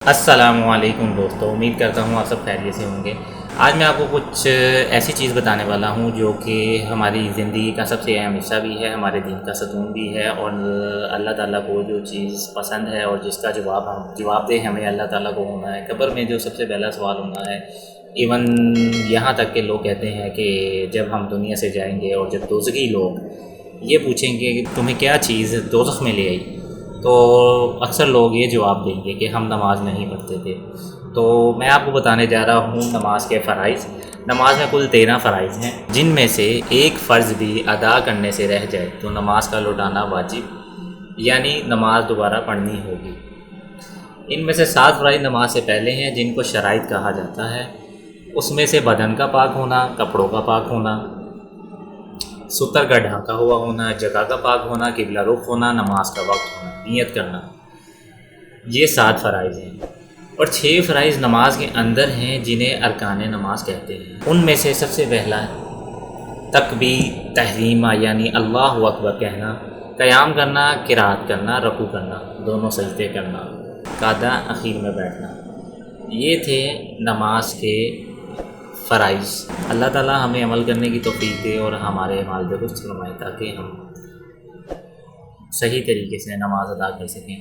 السلام علیکم دوستو، امید کرتا ہوں آپ سب خیریت سے ہوں گے۔ آج میں آپ کو کچھ ایسی چیز بتانے والا ہوں جو کہ ہماری زندگی کا سب سے اہم حصہ بھی ہے، ہمارے دین کا ستون بھی ہے، اور اللہ تعالیٰ کو جو چیز پسند ہے اور جس کا جواب دہ ہمیں اللہ تعالیٰ کو ہونا ہے۔ قبر میں جو سب سے پہلا سوال ہونا ہے، ایون یہاں تک کہ لوگ کہتے ہیں کہ جب ہم دنیا سے جائیں گے اور جب دوزخی لوگ یہ پوچھیں گے کہ تمہیں کیا چیز دوزخ میں لے آئی، تو اکثر لوگ یہ جواب دیں گے کہ ہم نماز نہیں پڑھتے تھے۔ تو میں آپ کو بتانے جا رہا ہوں نماز کے فرائض۔ نماز میں کل 13 فرائض ہیں، جن میں سے ایک فرض بھی ادا کرنے سے رہ جائے تو نماز کا لوٹانا واجب، یعنی نماز دوبارہ پڑھنی ہوگی۔ ان میں سے 7 فرائض نماز سے پہلے ہیں، جن کو شرائط کہا جاتا ہے۔ اس میں سے بدن کا پاک ہونا، کپڑوں کا پاک ہونا، ستر کا ڈھانکا ہوا ہونا، جگہ کا پاک ہونا، قبلہ رخ ہونا، نماز کا وقت ہونا، نیت کرنا۔ یہ 7 فرائض ہیں، اور 6 فرائض نماز کے اندر ہیں جنہیں ارکان نماز کہتے ہیں۔ ان میں سے سب سے پہلا تکبیر تحریمہ، یعنی اللہ اکبر کہنا، قیام کرنا، قرات کرنا، رکوع کرنا، دونوں سجدے کرنا، قعدہ اخیر میں بیٹھنا۔ یہ تھے نماز کے فرائض۔ اللہ تعالیٰ ہمیں عمل کرنے کی توفیق دے اور ہمارے اعمال درست فرمائے تاکہ ہم صحیح طریقے سے نماز ادا کر سکیں۔